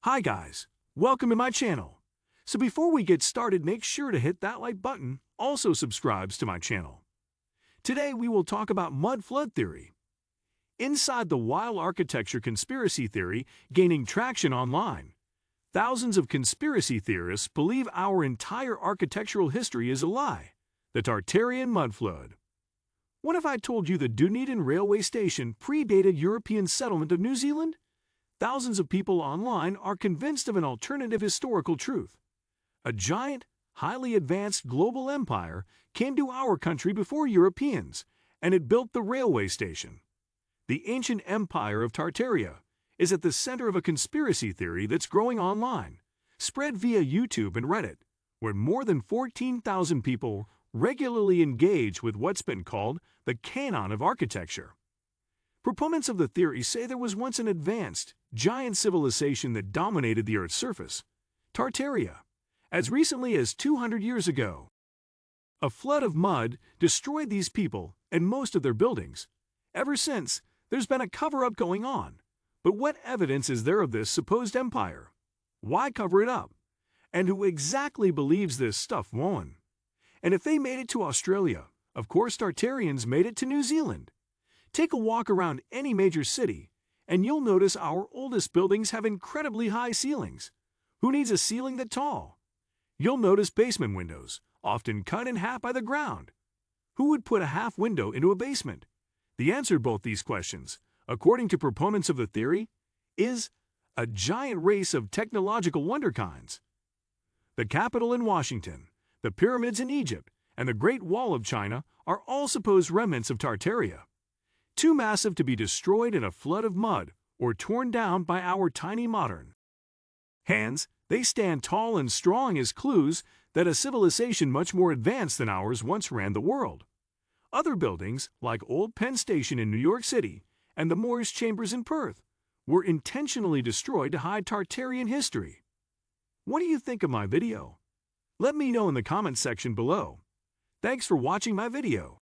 Hi guys, welcome to my channel. So before we get started, make sure to hit that like button, also subscribes to my channel. Today we will talk about mud flood theory. Inside the wild architecture conspiracy theory gaining traction online, thousands of conspiracy theorists believe our entire architectural history is a lie, the Tartarian mud flood. What if I told you the Dunedin railway station predated European settlement of New Zealand? Thousands of people online are convinced of an alternative historical truth. A giant, highly advanced global empire came to our country before Europeans, and it built the railway station. The ancient empire of Tartaria is at the center of a conspiracy theory that's growing online, spread via YouTube and Reddit, where more than 14,000 people regularly engage with what's been called the canon of architecture. Proponents of the theory say there was once an advanced, giant civilization that dominated the Earth's surface, Tartaria, as recently as 200 years ago. A flood of mud destroyed these people and most of their buildings. Ever since, there's been a cover-up going on. But what evidence is there of this supposed empire? Why cover it up? And who exactly believes this stuff won? And if they made it to Australia, of course Tartarians made it to New Zealand. Take a walk around any major city, and you'll notice our oldest buildings have incredibly high ceilings. Who needs a ceiling that tall? You'll notice basement windows, often cut in half by the ground. Who would put a half window into a basement? The answer to both these questions, according to proponents of the theory, is a giant race of technological wonderkinds. The Capitol in Washington, the pyramids in Egypt, and the Great Wall of China are all supposed remnants of Tartaria. Too massive to be destroyed in a flood of mud or torn down by our tiny modern hands, they stand tall and strong as clues that a civilization much more advanced than ours once ran the world. Other buildings, like Old Penn Station in New York City and the Moorish Chambers in Perth, were intentionally destroyed to hide Tartarian history. What do you think of my video? Let me know in the comments section below. Thanks for watching my video.